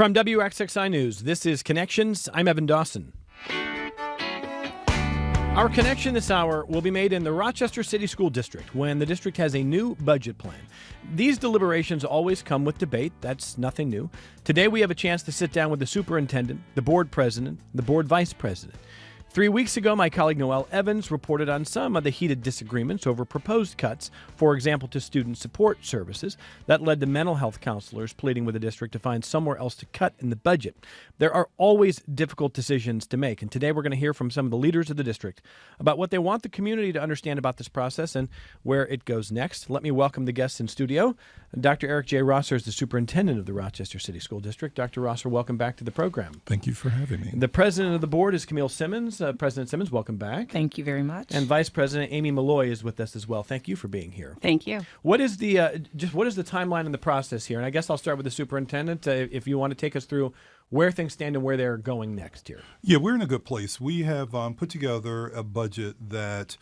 From WXXI News, this is Connections. I'm Evan Dawson. Our connection this hour will be made in the Rochester City School District when the district has a new budget plan. These deliberations always come with debate. That's nothing new. Today we have a chance to sit down with the superintendent, the board president, and the board vice president. 3 weeks ago, my colleague Noelle Evans reported on some of the heated disagreements over proposed cuts, for example, to student support services. That led to mental health counselors pleading with the district to find somewhere else to cut in the budget. There are always difficult decisions to make, and today we're going to hear from some of the leaders of the district about what they want the community to understand about this process and where it goes next. Let me welcome the guests in studio. Dr. Eric J. Rosser is the superintendent of the Rochester City School District. Dr. Rosser, welcome back to the program. Thank you for having me. The president of the board is Camille Simmons. President Simmons, welcome back. Thank you very much. And Vice President Amy Maloy is with us as well. Thank you for being here. Thank you. What is the timeline in the process here? And I guess I'll start with the superintendent. If you want to take us through where things stand and where they're going next here. Yeah, we're in a good place. We have put together a budget that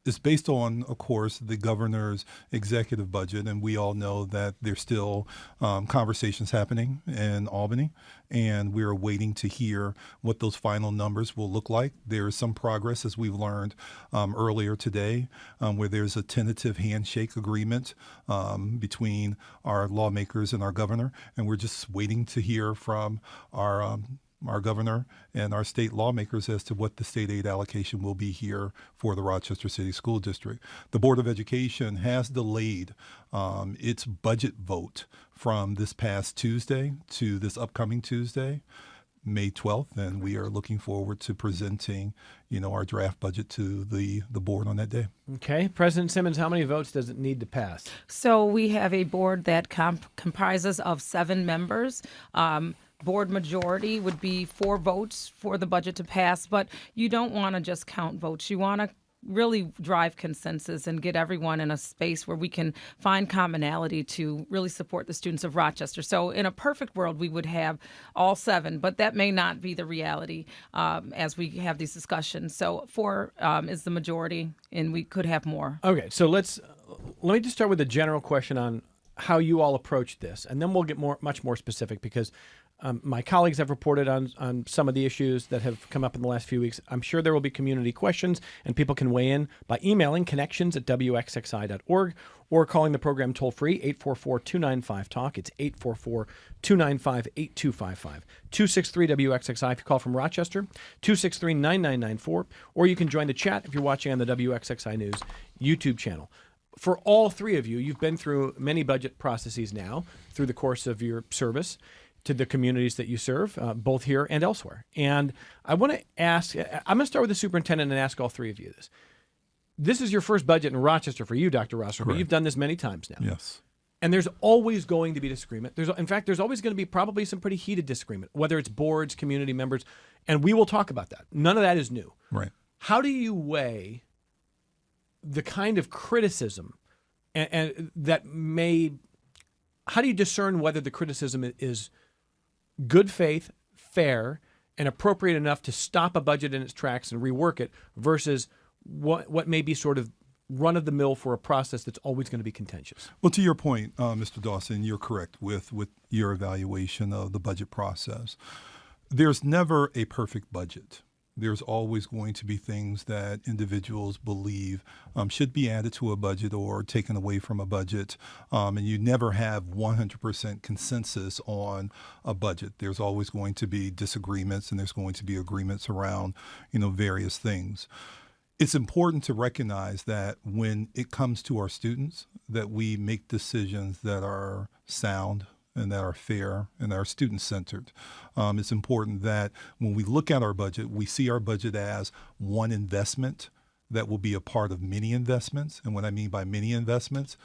is based on, of course, the governor's executive budget, and we all know that there's still conversations happening in Albany, and we're waiting to hear what those final numbers will look like. There is some progress, as we've learned earlier today, where there's a tentative handshake agreement between our lawmakers and our governor, and we're just waiting to hear from our governor and our state lawmakers as to what the state aid allocation will be here for the Rochester City School District. The Board of Education has delayed its budget vote from this past Tuesday to this upcoming Tuesday, May 12th, and we are looking forward to presenting, our draft budget to the board on that day. Okay. President Simmons, how many votes does it need to pass? So we have a board that comprises of 7 members. Board majority would be 4 votes for the budget to pass, but you don't want to just count votes. You want to really drive consensus and get everyone in a space where we can find commonality to really support the students of Rochester. So in a perfect world, we would have all 7, but that may not be the reality as we have these discussions. So 4 is the majority, and we could have more. Okay, so let me just start with a general question on how you all approach this, and then we'll get much more specific because my colleagues have reported on some of the issues that have come up in the last few weeks. I'm sure there will be community questions, and people can weigh in by emailing connections@wxxi.org or calling the program toll-free, 844-295-TALK. It's 844-295-8255. 263-WXXI if you call from Rochester, 263-9994, or you can join the chat if you're watching on the WXXI News YouTube channel. For all 3 of you, you've been through many budget processes now through the course of your service to the communities that you serve, both here and elsewhere. And I want to ask, I'm going to start with the superintendent and ask all 3 of you this. This is your first budget in Rochester for you, Dr. Rosser, but you've done this many times now. Yes. And there's always going to be disagreement. There's always going to be probably some pretty heated disagreement, whether it's boards, community members, and we will talk about that. None of that is new. Right. How do you weigh the kind of criticism and that how do you discern whether the criticism is good faith, fair, and appropriate enough to stop a budget in its tracks and rework it versus what may be sort of run-of-the-mill for a process that's always going to be contentious? Well, to your point, Mr. Dawson, you're correct with your evaluation of the budget process. There's never a perfect budget. There's always going to be things that individuals believe should be added to a budget or taken away from a budget, and you never have 100% consensus on a budget. There's always going to be disagreements, and there's going to be agreements around, various things. It's important to recognize that when it comes to our students, that we make decisions that are sound and that are fair and that are student-centered. It's important that when we look at our budget, we see our budget as one investment that will be a part of many investments. And what I mean by many investments,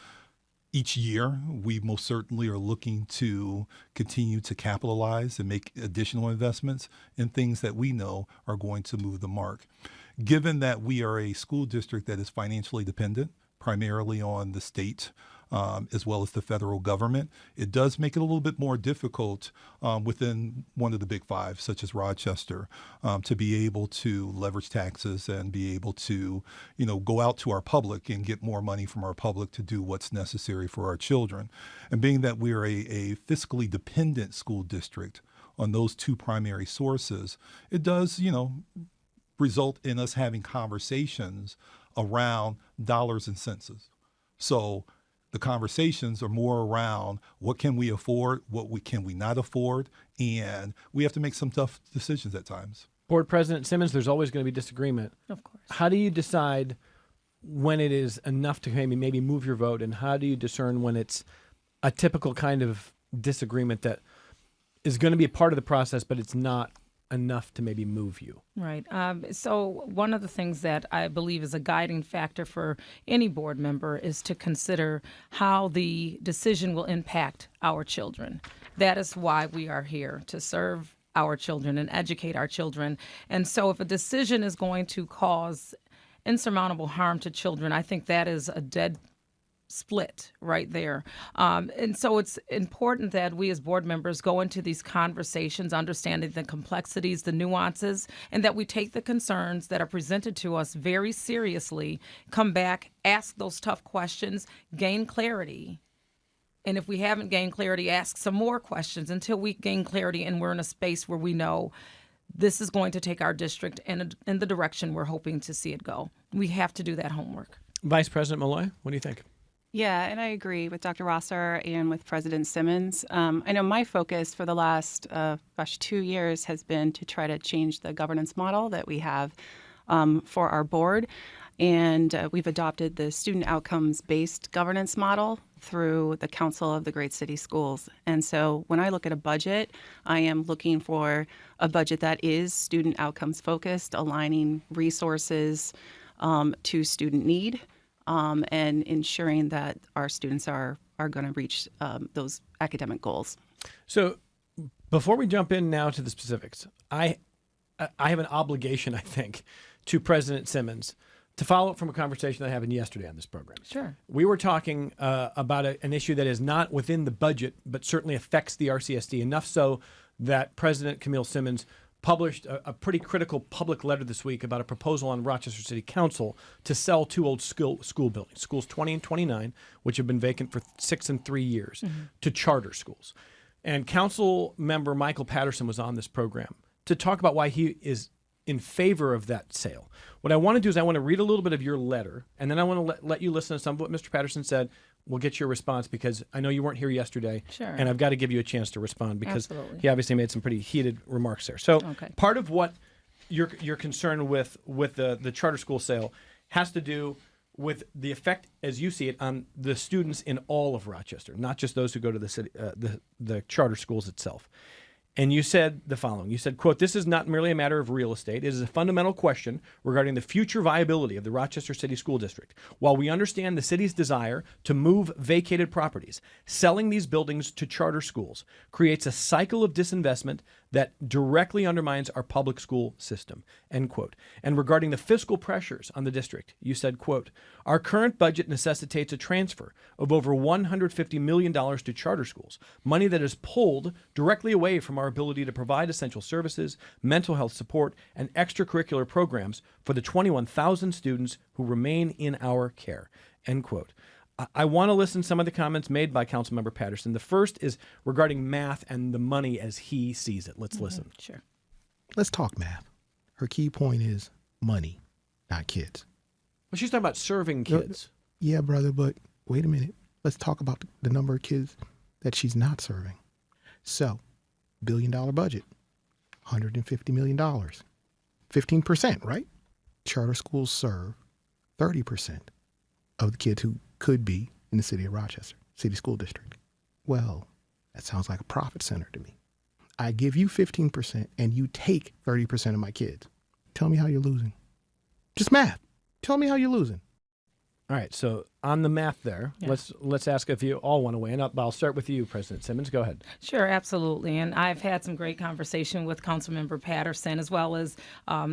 each year we most certainly are looking to continue to capitalize and make additional investments in things that we know are going to move the mark. Given that we are a school district that is financially dependent, primarily on the state as well as the federal government, it does make it a little bit more difficult within one of the big five, such as Rochester, to be able to leverage taxes and be able to, go out to our public and get more money from our public to do what's necessary for our children. And being that we're a fiscally dependent school district on those two primary sources, it does, result in us having conversations around dollars and cents. So the conversations are more around what can we afford, can we not afford, and we have to make some tough decisions at times. Board President Simmons, there's always going to be disagreement. Of course. How do you decide when it is enough to maybe move your vote, and how do you discern when it's a typical kind of disagreement that is going to be a part of the process, but it's not enough to maybe move you? Right. So one of the things that I believe is a guiding factor for any board member is to consider how the decision will impact our children. That is why we are here, to serve our children and educate our children. And so if a decision is going to cause insurmountable harm to children, I think that is a dead split right there. And so it's important that we as board members go into these conversations understanding the complexities, the nuances, and that we take the concerns that are presented to us very seriously, come back, ask those tough questions, gain clarity. And if we haven't gained clarity, ask some more questions until we gain clarity and we're in a space where we know this is going to take our district in the direction we're hoping to see it go. We have to do that homework. Vice President Maloy, what do you think? Yeah, and I agree with Dr. Rosser and with President Simmons. I know my focus for the last 2 years has been to try to change the governance model that we have for our board. And we've adopted the student outcomes-based governance model through the Council of the Great City Schools. And so when I look at a budget, I am looking for a budget that is student outcomes focused, aligning resources to student need, and ensuring that our students are going to reach those academic goals. So before we jump in now to the specifics, I have an obligation, I think, to President Simmons to follow up from a conversation that happened yesterday on this program. Sure. We were talking about an issue that is not within the budget, but certainly affects the RCSD, enough so that President Camille Simmons published a pretty critical public letter this week about a proposal on Rochester City Council to sell two old school buildings, schools 20 and 29, which have been vacant for 6 and 3 years, to charter schools. And Council member Michael Patterson was on this program to talk about why he is in favor of that sale. What I want to do is I want to read a little bit of your letter, and then I want to let you listen to some of what Mr. Patterson said. We'll get your response because I know you weren't here yesterday, Sure. and I've got to give you a chance to respond because Absolutely. he obviously made some pretty heated remarks there. So part of what you're concerned with the charter school sale has to do with the effect, as you see it, on the students in all of Rochester, not just those who go to the city, the charter schools itself. And you said the following. You said, quote, "This is not merely a matter of real estate. It is a fundamental question regarding the future viability of the Rochester City School District. While we understand the city's desire to move vacated properties, selling these buildings to charter schools creates a cycle of disinvestment that directly undermines our public school system," end quote. And regarding the fiscal pressures on the district, you said, quote, "Our current budget necessitates a transfer of over $150 million to charter schools, money that is pulled directly away from our ability to provide essential services, mental health support, and extracurricular programs for the 21,000 students who remain in our care," end quote. I want to listen to some of the comments made by Councilmember Patterson. The first is regarding math and the money as he sees it. Let's listen. Sure. Let's talk math. Her key point is money, not kids. Well, she's talking about serving kids. Yeah, brother, but wait a minute. Let's talk about the number of kids that she's not serving. So, $1 billion budget, $150 million, 15%, right? Charter schools serve 30% of the kids who could be in the city of Rochester, City School District. Well, that sounds like a profit center to me. I give you 15% and you take 30% of my kids. Tell me how you're losing. Just math. Tell me how you're losing. All right, so on the math there, let's ask if you all want to weigh in. I'll start with you, President Simmons. Go ahead. Sure, absolutely. And I've had some great conversation with Councilmember Patterson as well as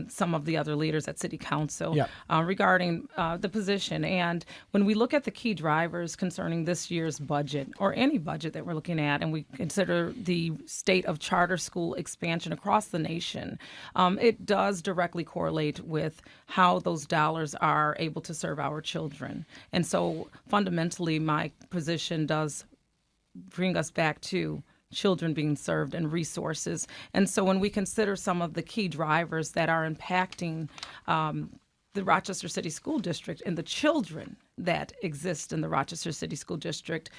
some of the other leaders at City Council regarding the position. And when we look at the key drivers concerning this year's budget or any budget that we're looking at, and we consider the state of charter school expansion across the nation, it does directly correlate with how those dollars are able to serve our children. And so fundamentally, my position does bring us back to children being served and resources. And so when we consider some of the key drivers that are impacting the Rochester City School District and the children that exist in the Rochester City School District,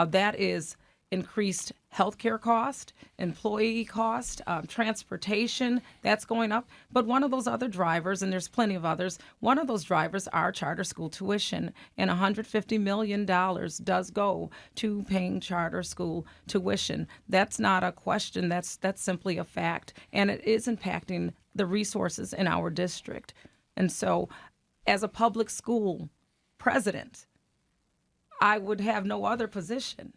that is increased healthcare cost, employee cost, transportation, that's going up. But one of those other drivers, and there's plenty of others, one of those drivers are charter school tuition, and $150 million does go to paying charter school tuition. That's not a question, that's simply a fact, and it is impacting the resources in our district. And so as a public school president, I would have no other position.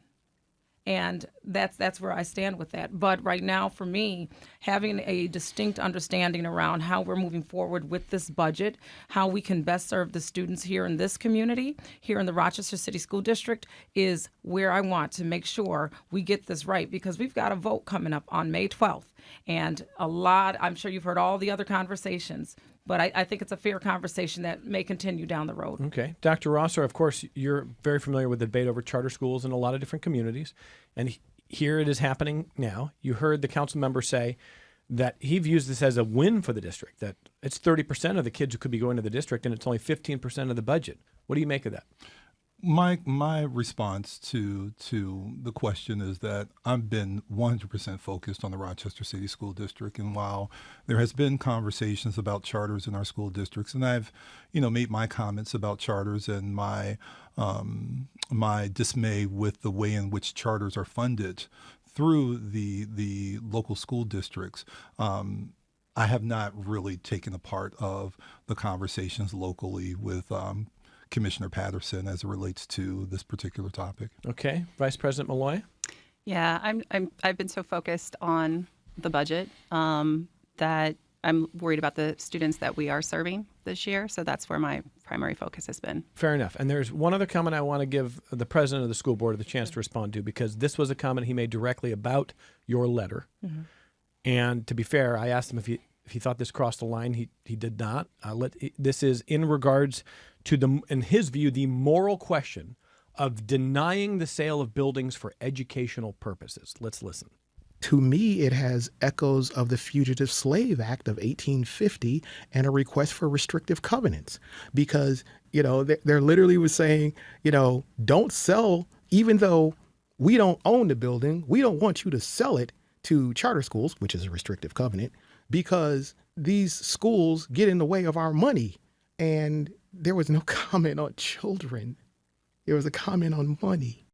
And that's where I stand with that. But right now, for me, having a distinct understanding around how we're moving forward with this budget, how we can best serve the students here in this community, here in the Rochester City School District, is where I want to make sure we get this right, because we've got a vote coming up on May 12th. And I'm sure you've heard all the other conversations, but I think it's a fair conversation that may continue down the road. Okay. Dr. Rosser, of course, you're very familiar with the debate over charter schools in a lot of different communities. And here it is happening now. You heard the council member say that he views this as a win for the district, that it's 30% of the kids who could be going to the district and it's only 15% of the budget. What do you make of that? My response to the question is that I've been 100% focused on the Rochester City School District, and while there has been conversations about charters in our school districts, and I've made my comments about charters and my dismay with the way in which charters are funded through the local school districts, I have not really taken a part of the conversations locally with Commissioner Patterson as it relates to this particular topic. Okay, Vice President Maloy. Yeah, I've been so focused on the budget that I'm worried about the students that we are serving this year. So that's where my primary focus has been. Fair enough. And there's one other comment I want to give the president of the school board the chance to respond to, because this was a comment he made directly about your letter. Mm-hmm. And to be fair, I asked him if he thought this crossed the line. He did not. This is in regards to in his view, the moral question of denying the sale of buildings for educational purposes. Let's listen. To me, it has echoes of the Fugitive Slave Act of 1850 and a request for restrictive covenants, because, they're literally was saying, don't sell, even though we don't own the building, we don't want you to sell it to charter schools, which is a restrictive covenant, because these schools get in the way of our money. And there was no comment on children. There was a comment on money.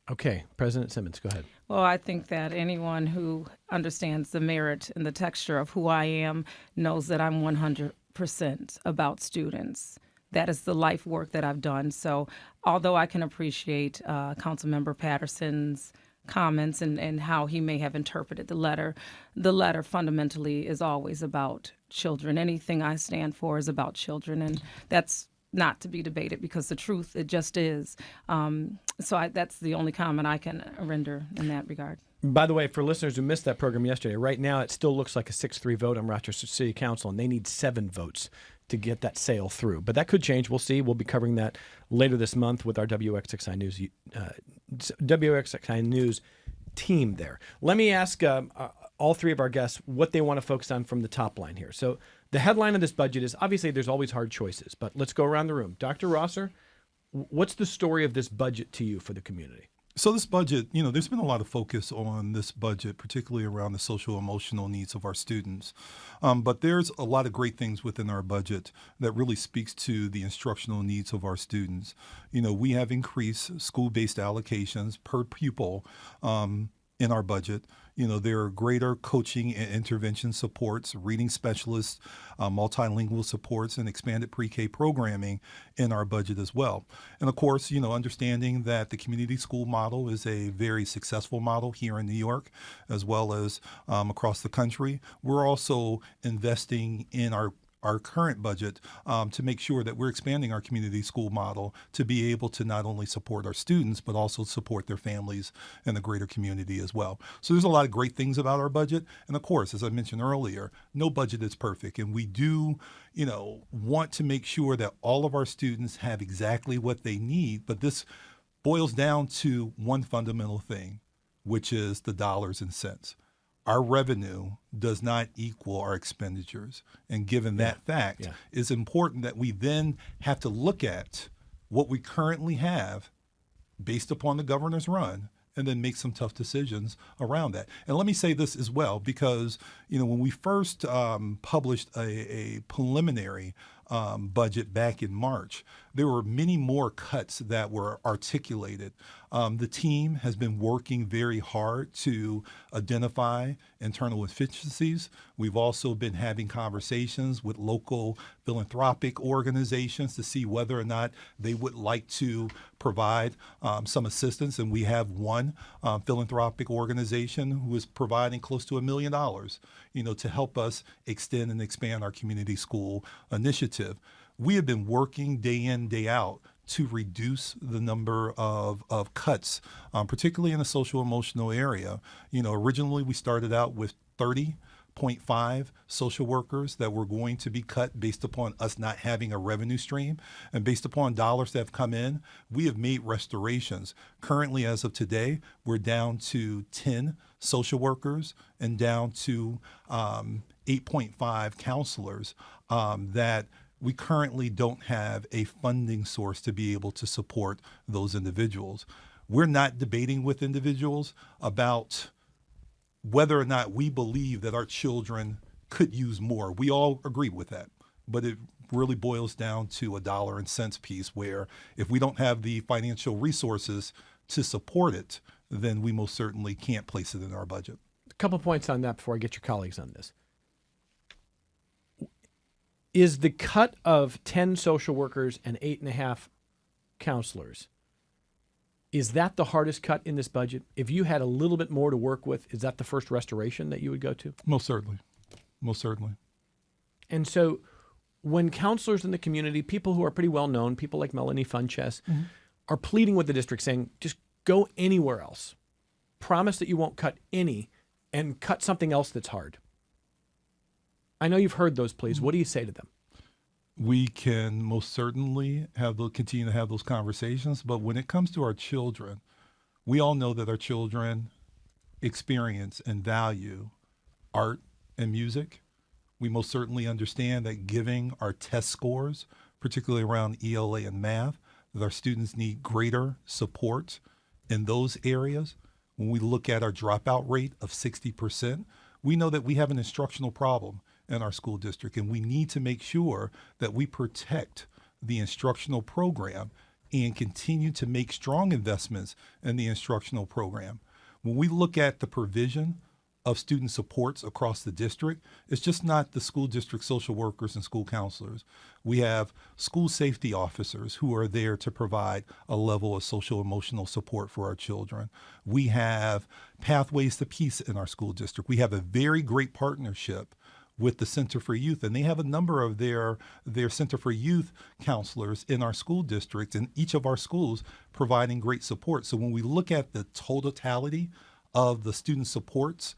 Okay, President Simmons, go ahead. Well, I think that anyone who understands the merit and the texture of who I am knows that I'm 100% about students. That is the life work that I've done. So although I can appreciate Councilmember Patterson's comments and how he may have interpreted the letter fundamentally is always about children. Anything I stand for is about children, and that's not to be debated, because the truth, it just is. That's the only comment I can render in that regard. By the way, for listeners who missed that program yesterday, right now it still looks like a 6-3 vote on Rochester City Council, and they need 7 votes to get that sale through. But that could change. We'll see. We'll be covering that later this month with our WXXI News team there. Let me ask all three of our guests what they want to focus on from the top line here. So the headline of this budget is, obviously there's always hard choices, but let's go around the room. Dr. Rosser, what's the story of this budget to you for the community? So this budget, there's been a lot of focus on this budget, particularly around the social emotional needs of our students. But there's a lot of great things within our budget that really speaks to the instructional needs of our students. We have increased school-based allocations per pupil in our budget. There are greater coaching and intervention supports, reading specialists, multilingual supports, and expanded pre-K programming in our budget as well. And of course, understanding that the community school model is a very successful model here in New York, as well as across the country, we're also investing in our current budget to make sure that we're expanding our community school model to be able to not only support our students, but also support their families and the greater community as well. So there's a lot of great things about our budget. And of course, as I mentioned earlier, no budget is perfect. And we do, want to make sure that all of our students have exactly what they need. But this boils down to one fundamental thing, which is the dollars and cents. Our revenue does not equal our expenditures. And given that fact, it's important that we then have to look at what we currently have based upon the governor's run and then make some tough decisions around that. And let me say this as well, because, when we first published a preliminary budget back in March, there were many more cuts that were articulated. The team has been working very hard to identify internal efficiencies. We've also been having conversations with local philanthropic organizations to see whether or not they would like to provide some assistance. And we have one philanthropic organization who is providing close to $1 million, to help us extend and expand our community school initiative. We have been working day in, day out to reduce the number of cuts, particularly in the social emotional area. Originally we started out with 30.5 social workers that were going to be cut based upon us not having a revenue stream. And based upon dollars that have come in, we have made restorations. Currently, as of today, we're down to 10 social workers and down to 8.5 counselors that we currently don't have a funding source to be able to support those individuals. We're not debating with individuals about whether or not we believe that our children could use more. We all agree with that, but it really boils down to a dollar and cents piece where if we don't have the financial resources to support it, then we most certainly can't place it in our budget. A couple points on that before I get your colleagues on this. Is the cut of 10 social workers and 8.5 counselors, is that the hardest cut in this budget? If you had a little bit more to work with, is that the first restoration that you would go to? Most certainly. Most certainly. And so when counselors in the community, people who are pretty well known, people like Melanie Funches, are pleading with the district saying, just go anywhere else. Promise that you won't cut any and cut something else that's hard. I know you've heard those pleas. What do you say to them? We can most certainly continue to have those conversations, but when it comes to our children, we all know that our children experience and value art and music. We most certainly understand that giving our test scores, particularly around ELA and math, that our students need greater support in those areas. When we look at our dropout rate of 60%, we know that we have an instructional problem in our school district, and we need to make sure that we protect the instructional program and continue to make strong investments in the instructional program. When we look at the provision of student supports across the district, it's just not the school district social workers and school counselors. We have school safety officers who are there to provide a level of social emotional support for our children. We have Pathways to Peace in our school district. We have a very great partnership with the Center for Youth, and they have a number of their Center for Youth counselors in our school district, and each of our schools providing great support. So when we look at the totality of the student supports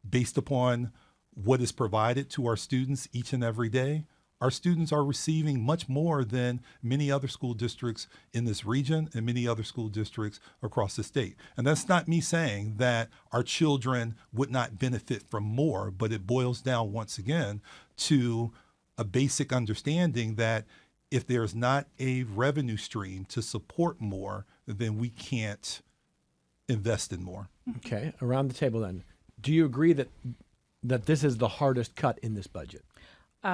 based upon what is provided to our students each and every day, our students are receiving much more than many other school districts in this region and many other school districts across the state. And that's not me saying that our children would not benefit from more, but it boils down once again to a basic understanding that if there's not a revenue stream to support more, then we can't invest in more. Okay, around the table then. Do you agree that this is the hardest cut in this budget?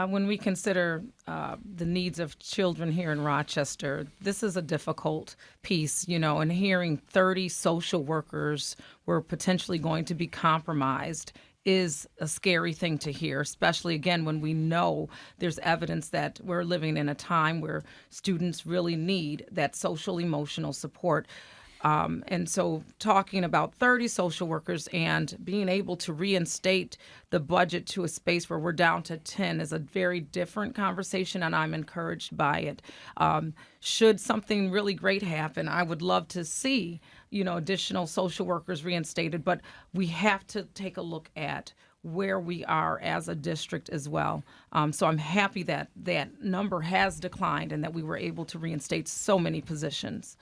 When we consider the needs of children here in Rochester, this is a difficult piece, and hearing 30 social workers were potentially going to be compromised is a scary thing to hear, especially, again, when we know there's evidence that we're living in a time where students really need that social emotional support. And so talking about 30 social workers and being able to reinstate the budget to a space where we're down to 10 is a very different conversation, and I'm encouraged by it. Should something really great happen, I would love to see, additional social workers reinstated, but we have to take a look at where we are as a district as well. So I'm happy that that number has declined and that we were able to reinstate so many positions.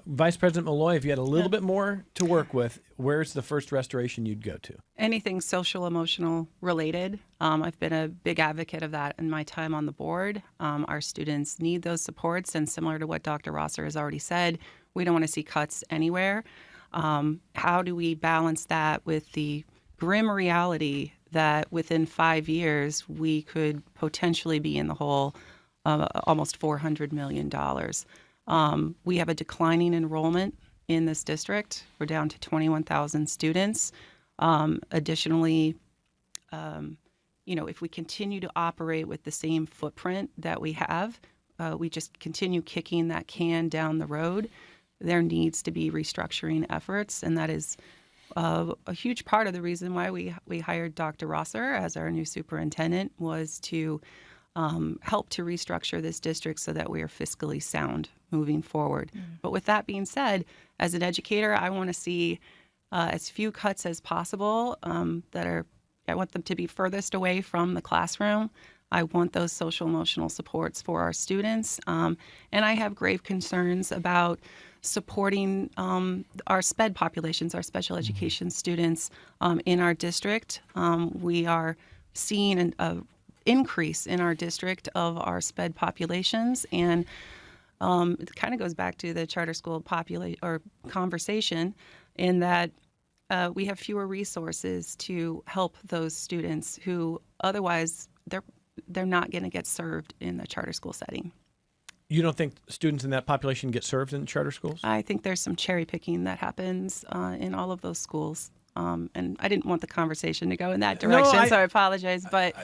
Vice President Maloy, if you had a little bit more to work with, where's the first restoration you'd go to? Anything social emotional related. I've been a big advocate of that in my time on the board. Our students need those supports, and similar to what Dr. Rosser has already said, we don't want to see cuts anywhere. How do we balance that with the grim reality that within 5 years we could potentially be in the hole almost $400 million? We have a declining enrollment in this district. We're down to 21,000 students. Additionally, if we continue to operate with the same footprint that we have, we just continue kicking that can down the road. There needs to be restructuring efforts, and that is a huge part of the reason why we hired Dr. Rosser as our new superintendent, was to help to restructure this district so that we are fiscally sound moving forward. But with that being said, as an educator, I want to see as few cuts as possible I want them to be furthest away from the classroom. I want those social emotional supports for our students. And I have grave concerns about supporting our SPED populations, our special education students in our district. We are seeing an increase in our district of our SPED populations, and it kind of goes back to the charter school conversation, in that we have fewer resources to help those students who otherwise they're not going to get served in the charter school setting. You don't think students in that population get served in charter schools? I think there's some cherry picking that happens in all of those schools. And I didn't want the conversation to go in that direction, so I apologize. But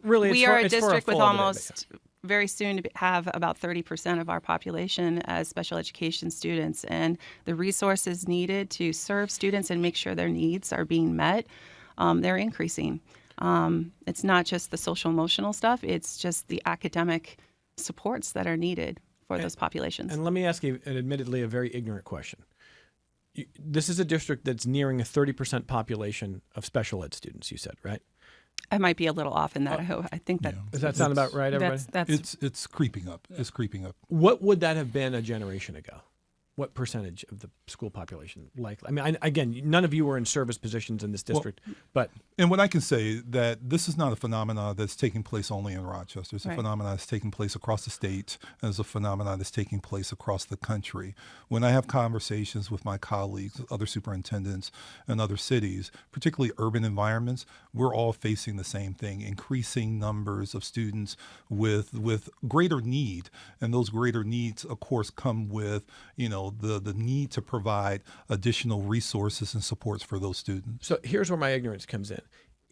really, we are a district with almost very soon to have about 30% of our population as special education students, and the resources needed to serve students and make sure their needs are being met, they're increasing. It's not just the social emotional stuff; it's just the academic supports that are needed for those populations. And let me ask you, admittedly, a very ignorant question. This is a district that's nearing a 30% population of special ed students, you said, right? I might be a little off in that. I think that. Does that sound about right, everybody? It's creeping up. It's creeping up. What would that have been a generation ago? What percentage of the school population likely? I mean, again, none of you were in service positions in this district, but... And what I can say, that this is not a phenomenon that's taking place only in Rochester. It's a Right. phenomenon that's taking place across the state, and it's a phenomenon that's taking place across the country. When I have conversations with my colleagues, other superintendents in other cities, particularly urban environments, we're all facing the same thing: increasing numbers of students with greater need. And those greater needs, of course, come with, the need to provide additional resources and supports for those students. So here's where my ignorance comes in.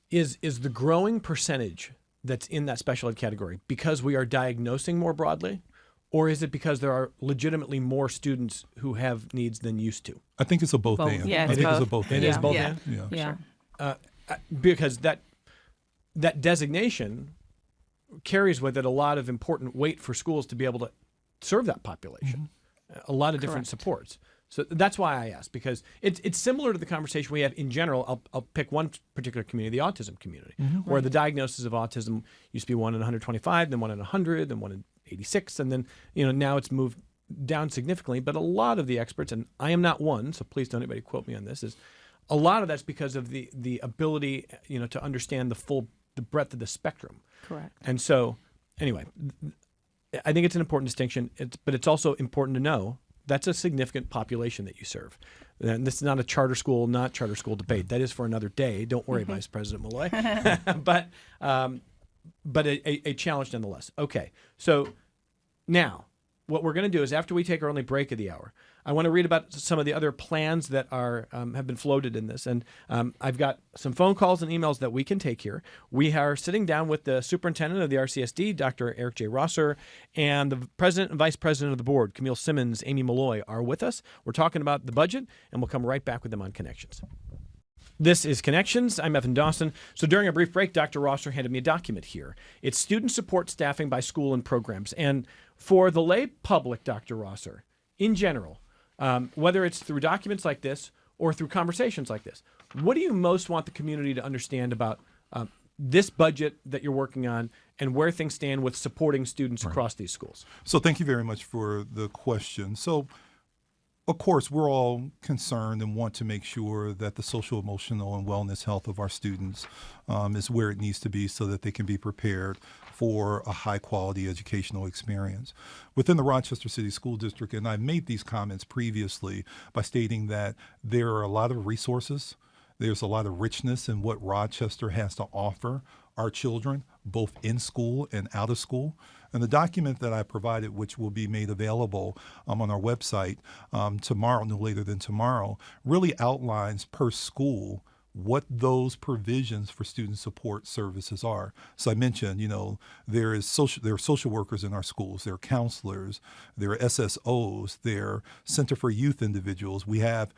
Is the growing percentage that's in that special ed category because we are diagnosing more broadly, or is it because there are legitimately more students who have needs than used to? I think it's a both and. Yeah, I think it's a both and. It is both Yeah. and? Yeah. Yeah. Because that designation carries with it a lot of important weight for schools to be able to serve that population. A lot of different supports. So that's why I asked, because it's similar to the conversation we have in general. I'll pick one particular community, the autism community, where the diagnosis of autism used to be 1 in 125, then 1 in 100, then 1 in 86, and then now it's moved down significantly. But a lot of the experts, and I am not one, so please don't anybody quote me on this, is a lot of that's because of the ability to understand the breadth of the spectrum. Correct. And so anyway, I think it's an important distinction. But it's also important to know that's a significant population that you serve. And this is not a charter school, not charter school debate. That is for another day. Don't worry, Vice President Maloy. but a challenge nonetheless. Okay, so now what we're going to do is after we take our only break of the hour, I want to read about some of the other plans that are have been floated in this. And I've got some phone calls and emails that we can take here. We are sitting down with the superintendent of the RCSD, Dr. Eric J. Rosser, and the president and vice president of the board, Camille Simmons, Amy Maloy, are with us. We're talking about the budget, and we'll come right back with them on Connections. This is Connections. I'm Evan Dawson. So during a brief break, Dr. Rosser handed me a document here. It's student support staffing by school and programs. And for the lay public, Dr. Rosser, in general, whether it's through documents like this or through conversations like this, what do you most want the community to understand about this budget that you're working on and where things stand with supporting students across these schools? So thank you very much for the question. So, of course, we're all concerned and want to make sure that the social, emotional, and wellness health of our students is where it needs to be so that they can be prepared for a high-quality educational experience. Within the Rochester City School District, and I've made these comments previously by stating that there are a lot of resources, there's a lot of richness in what Rochester has to offer our children, both in school and out of school. And the document that I provided, which will be made available on our website tomorrow, no later than tomorrow, really outlines per school what those provisions for student support services are. So I mentioned, there are social workers in our schools, there are counselors, there are SSOs, there are Center for Youth Individuals. We have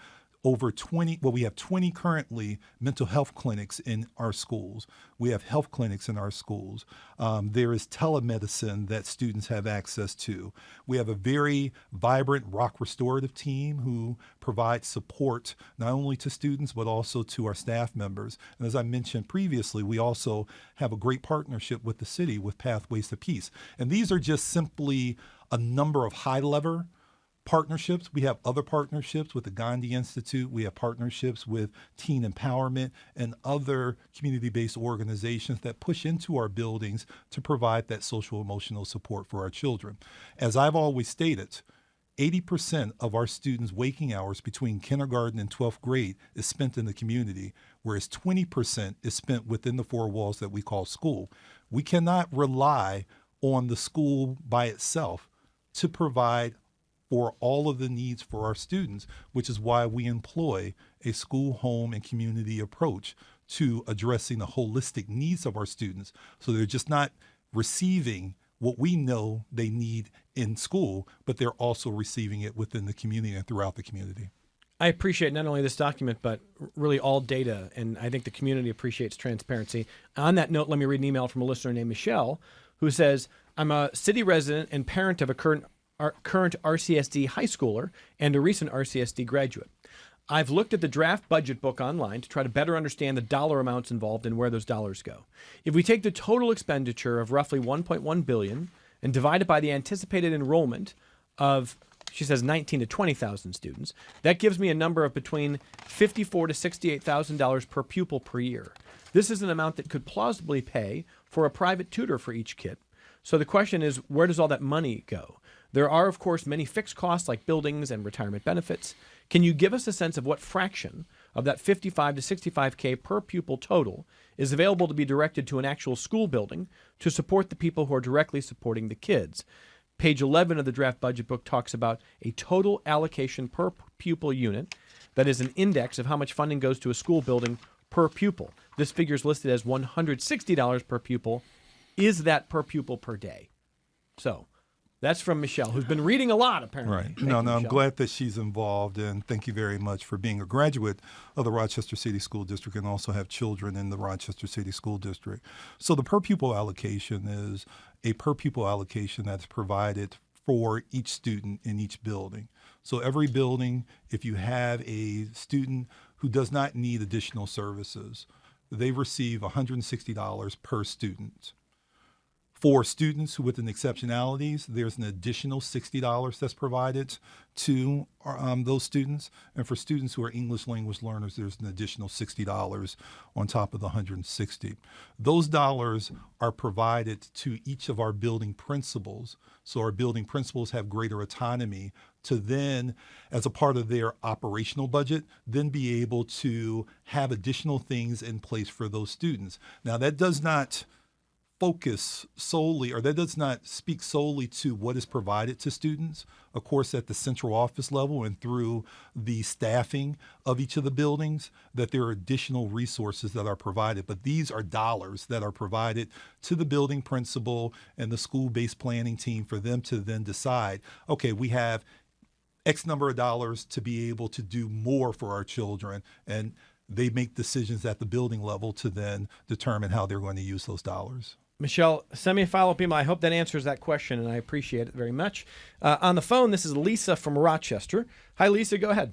over 20, we have 20 currently mental health clinics in our schools. We have health clinics in our schools. There is telemedicine that students have access to. We have a very vibrant rock restorative team who provides support not only to students but also to our staff members. And as I mentioned previously, we also have a great partnership with the city with Pathways to Peace. And these are just simply a number of high-level partnerships. We have other partnerships with the Gandhi Institute. We have partnerships with Teen Empowerment and other community-based organizations that push into our buildings to provide that social emotional support for our children. As I've always stated, 80% of our students' waking hours between kindergarten and 12th grade is spent in the community, whereas 20% is spent within the four walls that we call school. We cannot rely on the school by itself to provide for all of the needs for our students, which is why we employ a school, home, and community approach to addressing the holistic needs of our students. So they're just not receiving what we know they need in school, but they're also receiving it within the community and throughout the community. I appreciate not only this document, but really all data, and I think the community appreciates transparency. On that note, let me read an email from a listener named Michelle, who says, I'm a city resident and parent of a current RCSD high schooler and a recent RCSD graduate. I've looked at the draft budget book online to try to better understand the dollar amounts involved and where those dollars go. If we take the total expenditure of roughly $1.1 billion and divide it by the anticipated enrollment of, she says, 19 to 20,000 students, that gives me a number of between $54,000 to $68,000 per pupil per year. This is an amount that could plausibly pay for a private tutor for each kid. So the question is, where does all that money go? There are, of course, many fixed costs like buildings and retirement benefits. Can you give us a sense of what fraction of that $55,000 to $65,000 per pupil total is available to be directed to an actual school building to support the people who are directly supporting the kids? Page 11 of the draft budget book talks about a total allocation per pupil unit that is an index of how much funding goes to a school building per pupil. This figure is listed as $160 per pupil. Is that per pupil per day? So that's from Michelle, who's been reading a lot, apparently. Right. Thank you, I'm Michelle. glad that she's involved, and thank you very much for being a graduate of the Rochester City School District and also have children in the Rochester City School District. So the per pupil allocation is a per pupil allocation that's provided for each student in each building. So every building, if you have a student who does not need additional services, they receive $160 per student. For students who with an exceptionalities, there's an additional $60 that's provided to those students. And for students who are English language learners, there's an additional $60 on top of the $160. Those dollars are provided to each of our building principals. So our building principals have greater autonomy to then, as a part of their operational budget, then be able to have additional things in place for those students. Now, that does not focus solely, or that does not speak solely to what is provided to students. Of course, at the central office level and through the staffing of each of the buildings, that there are additional resources that are provided. But these are dollars that are provided to the building principal and the school-based planning team for them to then decide, okay, we have X number of dollars to be able to do more for our children. And they make decisions at the building level to then determine how they're going to use those dollars. Michelle, send me a follow-up email. I hope that answers that question, and I appreciate it very much. On the phone, this is Lisa from Rochester. Hi, Lisa. Go ahead.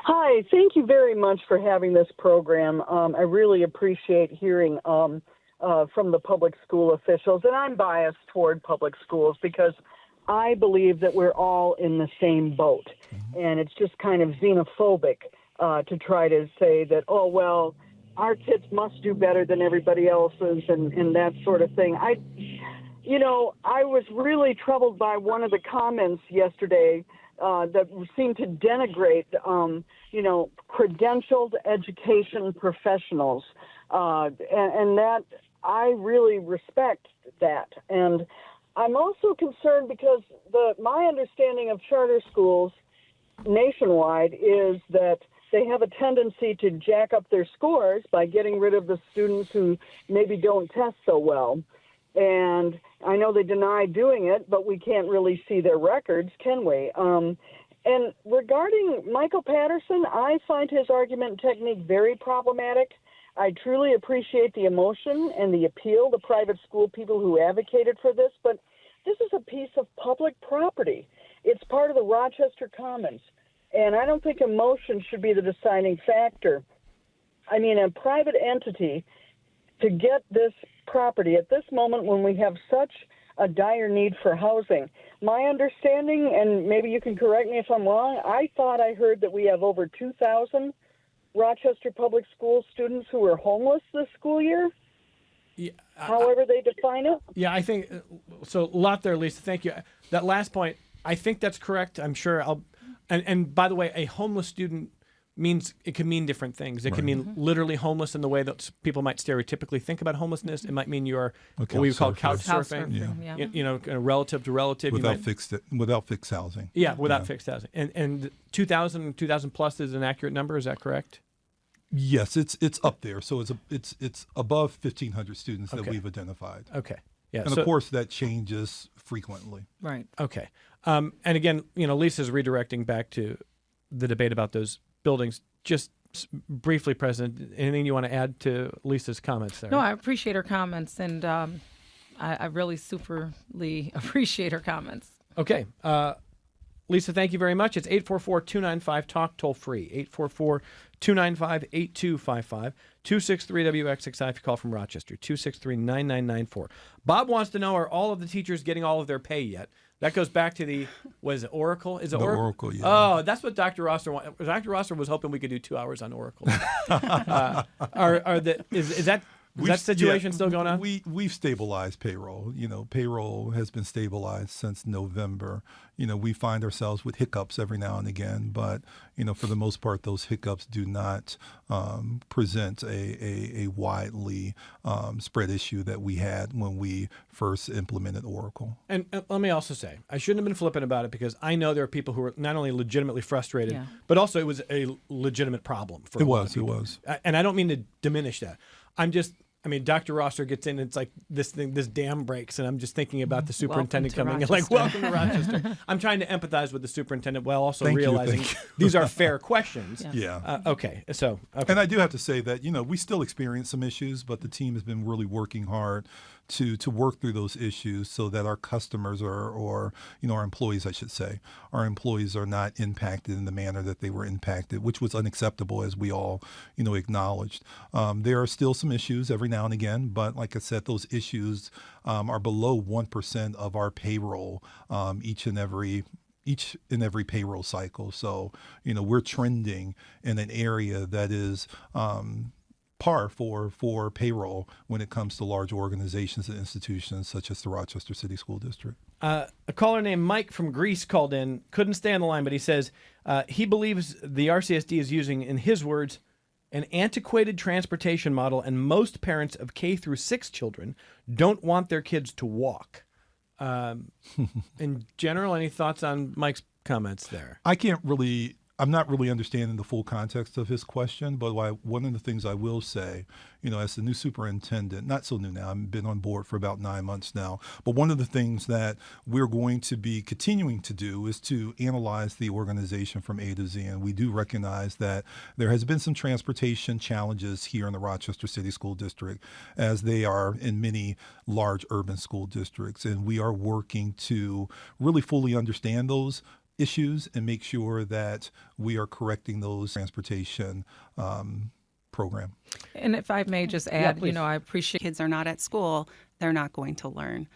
Hi. Thank you very much for having this program. I really appreciate hearing from the public school officials, and I'm biased toward public schools because I believe that we're all in the same boat, and it's just kind of xenophobic to try to say that, oh, well, our kids must do better than everybody else's and that sort of thing. I was really troubled by one of the comments yesterday that seemed to denigrate, credentialed education professionals. And that I really respect that. And I'm also concerned because my understanding of charter schools nationwide is that they have a tendency to jack up their scores by getting rid of the students who maybe don't test so well. And I know they deny doing it, but we can't really see their records, can we? And regarding Michael Patterson, I find his argument technique very problematic. I truly appreciate the emotion and the appeal to private school people who advocated for this, but this is a piece of public property. It's part of the Rochester Commons. And I don't think emotion should be the deciding factor. I mean, a private entity to get this property at this moment when we have such a dire need for housing. My understanding, and maybe you can correct me if I'm wrong, I thought I heard that we have over 2,000 Rochester Public School students who are homeless this school year. Yeah, however they define it. Yeah, I think so. A lot there, Lisa. Thank you. That last point, I think that's correct. I'm sure I'll. And by the way, a homeless student it can mean different things. It can mean literally homeless in the way that people might stereotypically think about homelessness. It might mean you're what we would call couch surfing. Yeah. Relative to relative. Without fixed housing. Yeah, without fixed housing. And 2,000 plus is an accurate number. Is that correct? Yes, it's up there. So it's above 1,500 students that we've identified. Okay. Yeah. And of course that changes frequently. Right. Okay. And again, Lisa's redirecting back to the debate about those buildings. Just briefly, President, anything you want to add to Lisa's comments there? No, I appreciate her comments, and I really superly appreciate her comments. Okay. Lisa, thank you very much. It's 844-295-TALK, toll free, 844-295-8255, 263-WXXI if you call from Rochester, 263-9994. Bob wants to know, are all of the teachers getting all of their pay yet? That goes back to was it Oracle? Is it the Oracle? Oracle, yeah. Oh, that's what Dr. Rosser wanted. Dr. Rosser was hoping we could do 2 hours on Oracle. Is that situation still going on? We've stabilized payroll. Payroll has been stabilized since November. We find ourselves with hiccups every now and again, but for the most part, those hiccups do not present a widely spread issue that we had when we first implemented Oracle. And let me also say, I shouldn't have been flippant about it because I know there are people who are not only legitimately frustrated, but also it was a legitimate problem for a lot of people. It was. And I don't mean to diminish that. Dr. Rosser gets in, and it's like this dam breaks, and I'm just thinking about the superintendent coming in, like, welcome to Rochester. I'm trying to empathize with the superintendent while also realizing these are fair questions. Yeah. Okay. And I do have to say that, we still experience some issues, but the team has been really working hard to work through those issues so that our customers or our employees, I should say, our employees are not impacted in the manner that they were impacted, which was unacceptable, as we all, acknowledged. There are still some issues every now and again, but like I said, those issues are below 1% of our payroll each and every payroll cycle. So, we're trending in an area that is par for payroll when it comes to large organizations and institutions such as the Rochester City School District. A caller named Mike from Greece called in, couldn't stay on the line, but he says he believes the RCSD is using, in his words, an antiquated transportation model, and most parents of K through 6 children don't want their kids to walk. In general, any thoughts on Mike's comments there? I'm not really understanding the full context of his question, but one of the things I will say, as the new superintendent, not so new now, I've been on board for about 9 months now, but one of the things that we're going to be continuing to do is to analyze the organization from A to Z. And we do recognize that there has been some transportation challenges here in the Rochester City School District, as they are in many large urban school districts. And we are working to really fully understand those issues and make sure that we are correcting those transportation program. And if I may just add, please. I appreciate Kids are not at school, they're not going to learn.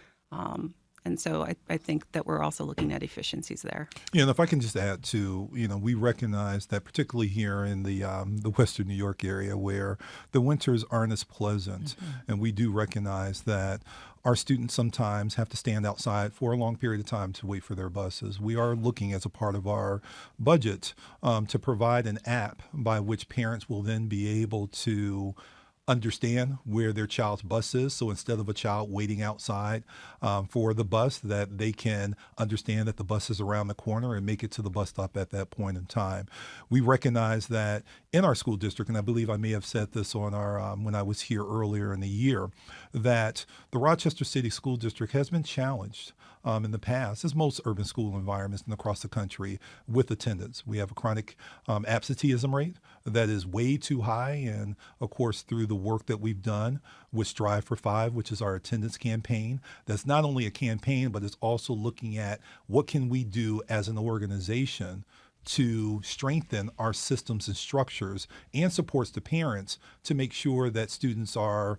And so I think that we're also looking at efficiencies there. Yeah, and if I can just add to, we recognize that particularly here in the Western New York area, where the winters aren't as pleasant, and we do recognize that our students sometimes have to stand outside for a long period of time to wait for their buses. We are looking, as a part of our budget, to provide an app by which parents will then be able to understand where their child's bus is. So instead of a child waiting outside for the bus, that they can understand that the bus is around the corner and make it to the bus stop at that point in time. We recognize that in our school district, and I believe I may have said this on our when I was here earlier in the year, that the Rochester City School District has been challenged in the past, as most urban school environments and across the country, with attendance. We have a chronic absenteeism rate that is way too high. And of course, through the work that we've done with Strive for 5, which is our attendance campaign, that's not only a campaign, but it's also looking at what can we do as an organization to strengthen our systems and structures and supports the parents to make sure that students are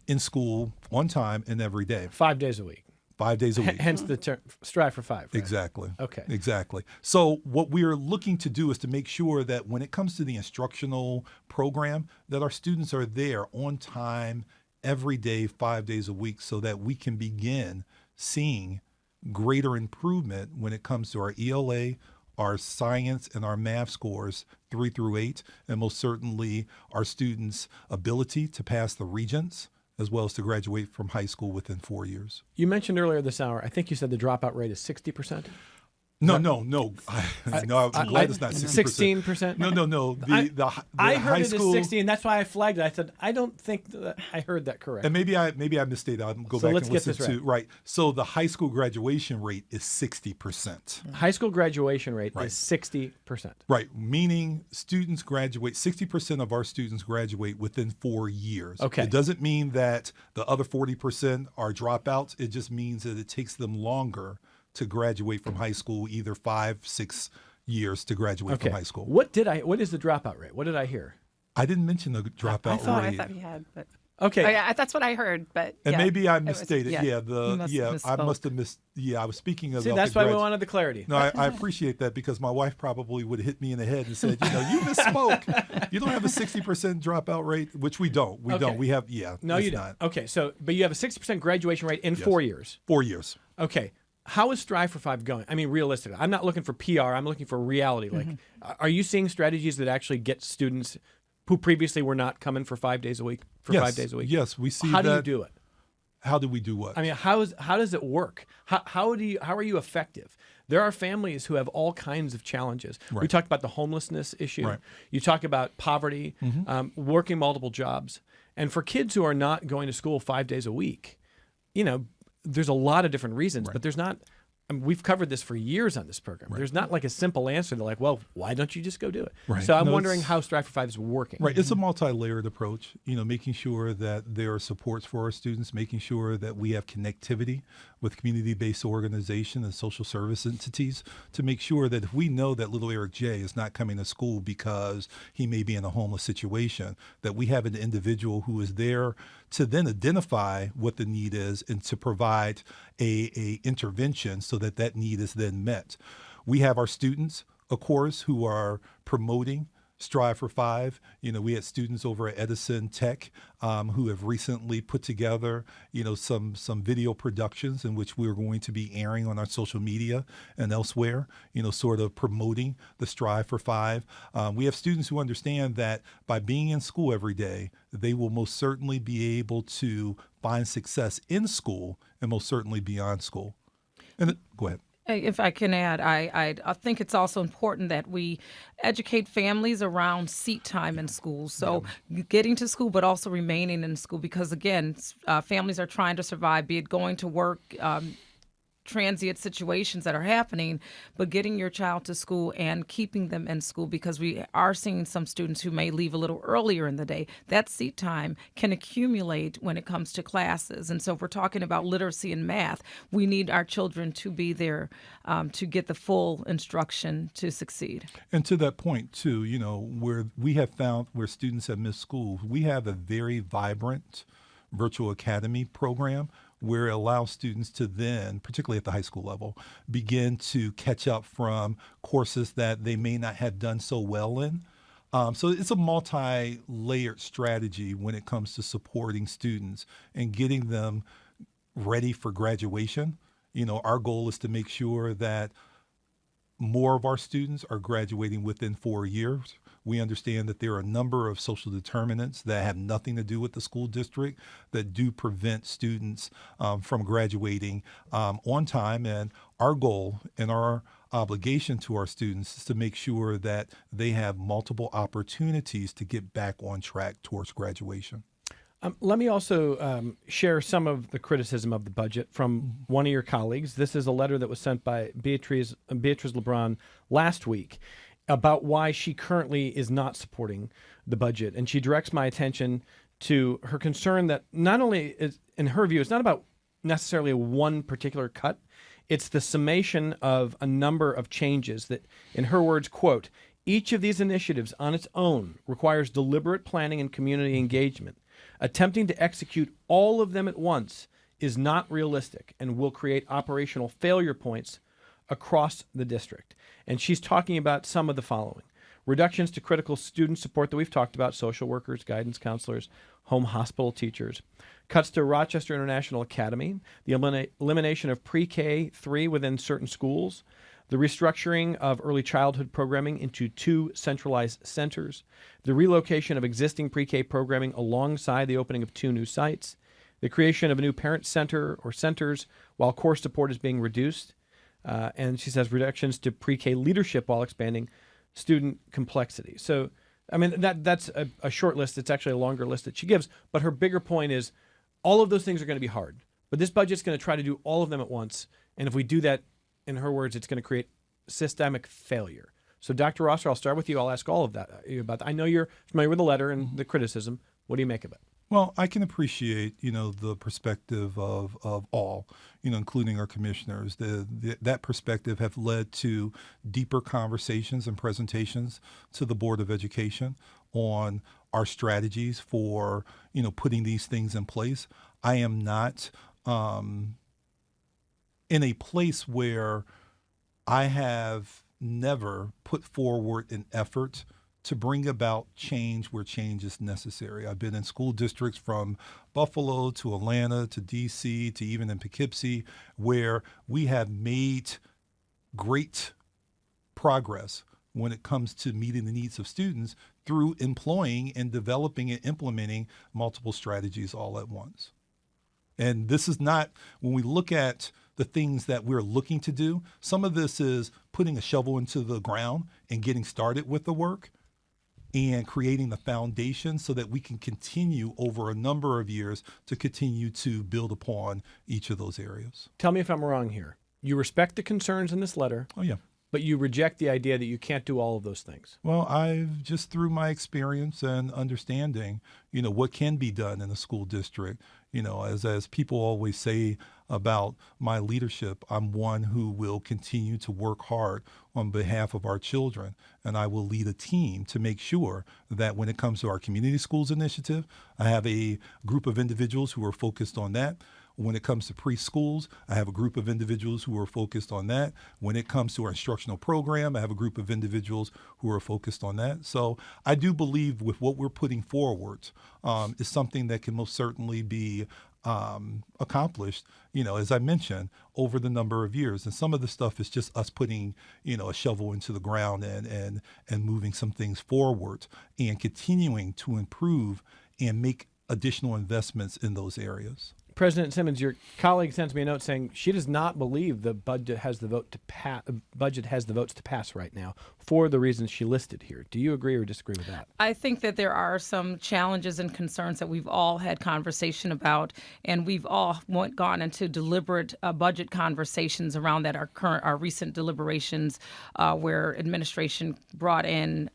in school on time and every day. 5 days a week. 5 days a week. Hence the term Strive for 5. Right? Exactly. Okay. Exactly. So what we are looking to do is to make sure that when it comes to the instructional program, that our students are there on time every day, 5 days a week, so that we can begin seeing greater improvement when it comes to our ELA, our science and our math scores 3 through 8, and most certainly our students' ability to pass the regents, as well as to graduate from high school within 4 years. You mentioned earlier this hour, I think you said the dropout rate is 60%? No. I'm glad it's not 60%. 16%? No. I heard high it school, as 60, and that's why I flagged it. I said, I don't think that I heard that correct. and maybe I misstated. I'll go So back let's and get listen this to right. So the high school graduation rate is 60%. High school graduation rate Right. is 60%. Right, meaning students graduate, 60% of our students graduate within 4 years. Okay. It doesn't mean that the other 40% are dropouts. It just means that it takes them longer to graduate from high school, either 5-6 years to graduate Okay. from high school. What is the dropout rate? What did I hear? I didn't mention the dropout I rate. thought we had, but Okay. oh, yeah, that's what I heard. But And yeah, maybe I it was- misstated. You must have I must misspoke. have missed. Yeah, I was speaking about. See, that's the why we wanted the clarity. No, I appreciate that, because my wife probably would have hit me in the head and said, you misspoke. You don't have a 60% dropout rate, which we don't. We Okay. don't. We have, No, it's you not. don't. Okay, but you have a 60% graduation rate in 4 years. 4 years. Okay. How is Strive for 5 going? I mean, realistically, I'm not looking for PR. I'm looking for reality. Like, are you seeing strategies that actually get students who previously were not coming for 5 days a week Yes. 5 days a week? Yes, we see How that. do you do it? How do we do what? I mean, how does it work? How are you effective? There are families who have all kinds of challenges. We Right. talked about the homelessness issue. Right. You talk about poverty, working multiple jobs, and for kids who are not going to school 5 days a week, there's a lot of different reasons, but there's not. I mean, we've covered this for years on this program. There's not like a simple answer. They're like, well, why don't you just go do it? Right. So I'm No, wondering it's- how Strive for 5 is working. Right. It's a multi-layered approach, making sure that there are supports for our students, making sure that we have connectivity with community-based organizations and social service entities to make sure that if we know that little Eric J is not coming to school because he may be in a homeless situation, that we have an individual who is there to then identify what the need is and to provide a intervention so that need is then met. We have our students, of course, who are promoting Strive for Five. We had students over at Edison Tech who have recently put together, some video productions in which we're going to be airing on our social media and elsewhere, sort of promoting the Strive for Five. We have students who understand that by being in school every day, they will most certainly be able to find success in school and most certainly beyond school. And go ahead. If I can add, I think it's also important that we educate families around seat time in school. So getting to school, but also remaining in school, because again, families are trying to survive, be it going to work, transient situations that are happening, but getting your child to school and keeping them in school, because we are seeing some students who may leave a little earlier in the day. That seat time can accumulate when it comes to classes. And so if we're talking about literacy and math, we need our children to be there to get the full instruction to succeed. And to that point, too, where we have found where students have missed school, we have a very vibrant virtual academy program where it allows students to then, particularly at the high school level, begin to catch up from courses that they may not have done so well in. So it's a multi-layered strategy when it comes to supporting students and getting them ready for graduation. Our goal is to make sure that more of our students are graduating within 4 years. We understand that there are a number of social determinants that have nothing to do with the school district that do prevent students from graduating on time. And our goal and our obligation to our students is to make sure that they have multiple opportunities to get back on track towards graduation. Let me also share some of the criticism of the budget from one of your colleagues. This is a letter that was sent by Beatrice LeBron last week about why she currently is not supporting the budget. And she directs my attention to her concern that not only is, in her view, it's not about necessarily one particular cut. It's the summation of a number of changes that, in her words, quote, each of these initiatives on its own requires deliberate planning and community engagement. Attempting to execute all of them at once is not realistic and will create operational failure points across the district. And she's talking about some of the following: reductions to critical student support that we've talked about, social workers, guidance counselors, home hospital teachers, cuts to Rochester International Academy, the elimination of pre-K 3 within certain schools, the restructuring of early childhood programming into 2 centralized centers, the relocation of existing pre-K programming alongside the opening of 2 new sites, the creation of a new parent center or centers while core support is being reduced, and she says reductions to pre-K leadership while expanding student complexity. So, I mean, that's a short list. It's actually a longer list that she gives, but her bigger point is all of those things are going to be hard, but this budget's going to try to do all of them at once, and if we do that, in her words, it's going to create systemic failure. So, Dr. Rosser, I'll start with you. I'll ask all of that about that. I know you're familiar with the letter and the criticism. What do you make of it? Well, I can appreciate, the perspective of all, including our commissioners. That perspective have led to deeper conversations and presentations to the Board of Education on our strategies for, putting these things in place. I am not in a place where I have never put forward an effort to bring about change where change is necessary. I've been in school districts from Buffalo to Atlanta to D.C. to even in Poughkeepsie, where we have made great progress when it comes to meeting the needs of students through employing and developing and implementing multiple strategies all at once. And this is not, when we look at the things that we're looking to do, some of this is putting a shovel into the ground and getting started with the work and creating the foundation so that we can continue over a number of years to continue to build upon each of those areas. Tell me if I'm wrong here. You respect the concerns in this letter. Oh, yeah. But you reject the idea that you can't do all of those things. Well, I've just through my experience and understanding, what can be done in a school district, as people always say about my leadership, I'm one who will continue to work hard on behalf of our children. And I will lead a team to make sure that when it comes to our community schools initiative, I have a group of individuals who are focused on that. When it comes to preschools, I have a group of individuals who are focused on that. When it comes to our instructional program, I have a group of individuals who are focused on that. So I do believe with what we're putting forward is something that can most certainly be accomplished, as I mentioned, over the number of years. And some of the stuff is just us putting, a shovel into the ground and moving some things forward and continuing to improve and make additional investments in those areas. President Simmons, your colleague sends me a note saying she does not believe the budget has the votes to pass right now for the reasons she listed here. Do you agree or disagree with that? I think that there are some challenges and concerns that we've all had conversation about, and we've all gone into deliberate budget conversations around that. Our recent deliberations, where administration brought in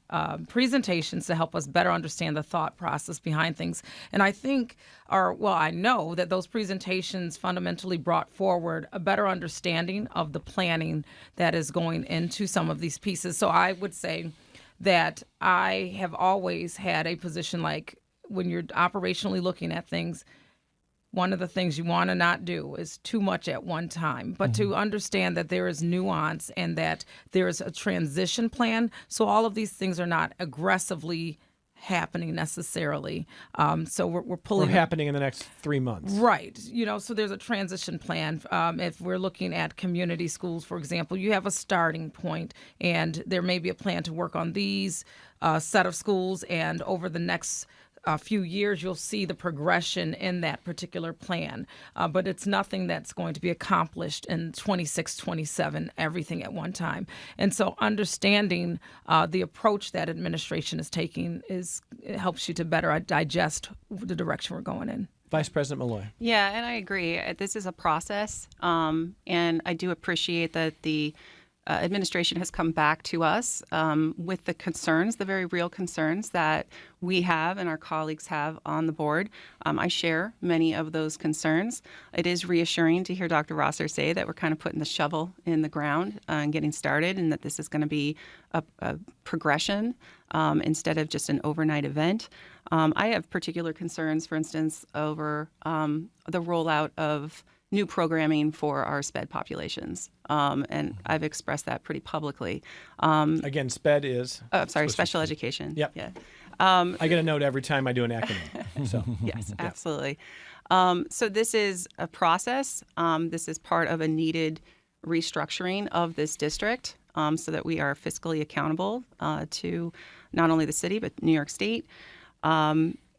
presentations to help us better understand the thought process behind things, and I think, I know that those presentations fundamentally brought forward a better understanding of the planning that is going into some of these pieces. So I would say that I have always had a position like when you're operationally looking at things, one of the things you want to not do is too much at one time, but to understand that there is nuance and that there is a transition plan. So all of these things are not aggressively happening necessarily. So we're pulling. Or happening in the next 3 months. Right. So there's a transition plan. If we're looking at community schools, for example, you have a starting point, and there may be a plan to work on these set of schools, and over the next few years, you'll see the progression in that particular plan. But it's nothing that's going to be accomplished in 26, 27, everything at one time. And so understanding the approach that administration is taking it helps you to better digest the direction we're going in. Vice President Maloy. Yeah, and I agree. This is a process, and I do appreciate that the administration has come back to us with the concerns, the very real concerns that we have and our colleagues have on the board. I share many of those concerns. It is reassuring to hear Dr. Rosser say that we're kind of putting the shovel in the ground and getting started, and that this is going to be a progression instead of just an overnight event. I have particular concerns, for instance, over the rollout of new programming for our SPED populations. And I've expressed that pretty publicly. Again, SPED is? Special education. Yep. Yeah. I get a note every time I do an acronym. So Yes, absolutely. So this is a process. This is part of a needed restructuring of this district so that we are fiscally accountable to not only the city, but New York State.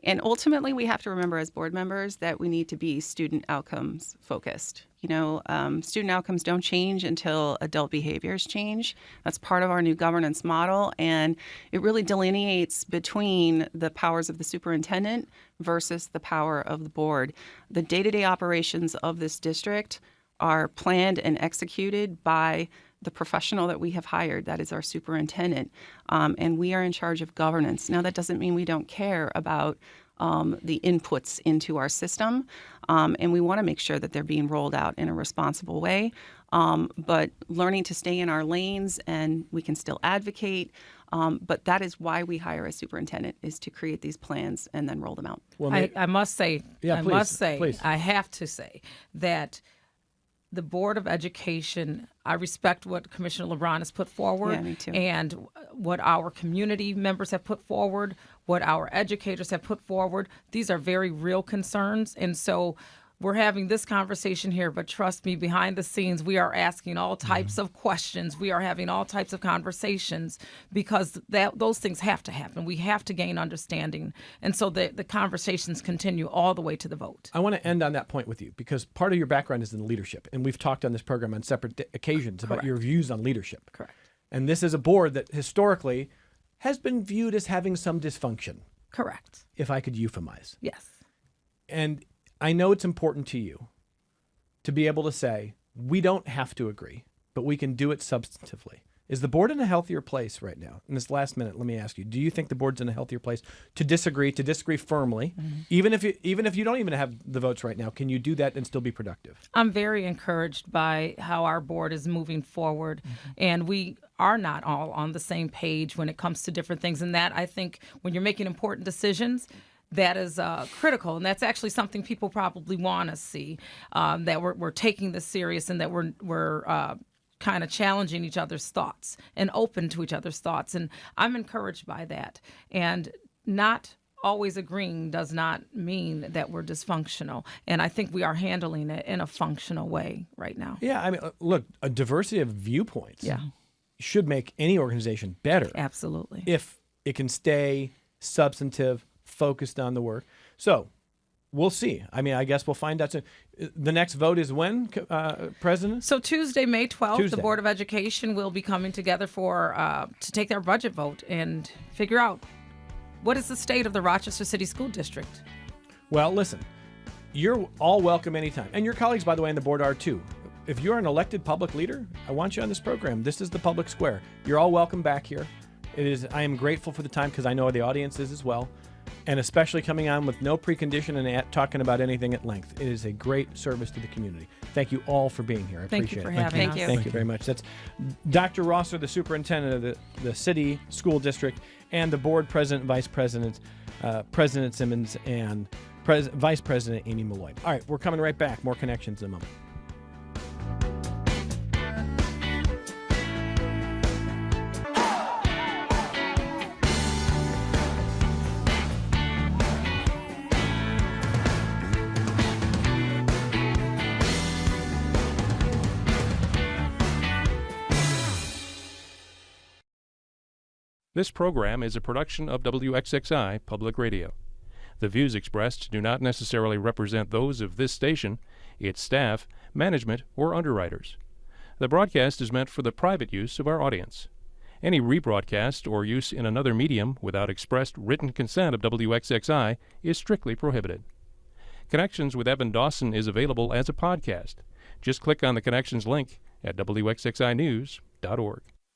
And ultimately, we have to remember as board members that we need to be student outcomes focused. Student outcomes don't change until adult behaviors change. That's part of our new governance model, and it really delineates between the powers of the superintendent versus the power of the board. The day-to-day operations of this district are planned and executed by the professional that we have hired, that is our superintendent, and we are in charge of governance. Now, that doesn't mean we don't care about the inputs into our system, and we want to make sure that they're being rolled out in a responsible way, but learning to stay in our lanes, and we can still advocate, but that is why we hire a superintendent, is to create these plans and then roll them out. Well, I must say, please. I have to say that the Board of Education, I respect what Commissioner LeBron has put forward, Yeah, me too. and what our community members have put forward, what our educators have put forward. These are very real concerns, and so we're having this conversation here, but trust me, behind the scenes, we are asking all types of questions. We are having all types of conversations because those things have to happen. We have to gain understanding. And so the conversations continue all the way to the vote. I want to end on that point with you because part of your background is in leadership. And we've talked on this program on separate occasions about your views on leadership. Correct. And this is a board that historically has been viewed as having some dysfunction. Correct. If I could euphemize. Yes. And I know it's important to you to be able to say, we don't have to agree, but we can do it substantively. Is the board in a healthier place right now? In this last minute, let me ask you, do you think the board's in a healthier place to disagree firmly, even if you don't even have the votes right now? Can you do that and still be productive? I'm very encouraged by how our board is moving forward, and we are not all on the same page when it comes to different things. And that, I think, when you're making important decisions, that is critical, and that's actually something people probably want to see, that we're taking this serious and that we're kind of challenging each other's thoughts and open to each other's thoughts. And I'm encouraged by that. And not always agreeing does not mean that we're dysfunctional. And I think we are handling it in a functional way right now. Yeah, I mean, look, a diversity of viewpoints should make any organization better. Absolutely. If it can stay substantive, focused on the work. So we'll see. I mean, I guess we'll find out soon. The next vote is when, President? So Tuesday, May 12th, Tuesday. the Board of Education will be coming together to take their budget vote and figure out what is the state of the Rochester City School District. Well, listen, you're all welcome anytime. And your colleagues, by the way, on the board are too. If you're an elected public leader, I want you on this program. This is the public square. You're all welcome back here. I am grateful for the time because I know the audience is as well. And especially coming on with no precondition and talking about anything at length. It is a great service to the community. Thank you all for being here. I Thank appreciate you for it. having us. Thank you very much. That's Dr. Rosser, the superintendent of the city school district, and the board president, vice president, President Simmons, and Vice President Amy Maloy. All right, we're coming right back. More Connections in a moment. This program is a production of WXXI Public Radio. The views expressed do not necessarily represent those of this station, its staff, management, or underwriters. The broadcast is meant for the private use of our audience. Any rebroadcast or use in another medium without expressed written consent of WXXI is strictly prohibited. Connections with Evan Dawson is available as a podcast. Just click on the Connections link at WXXInews.org.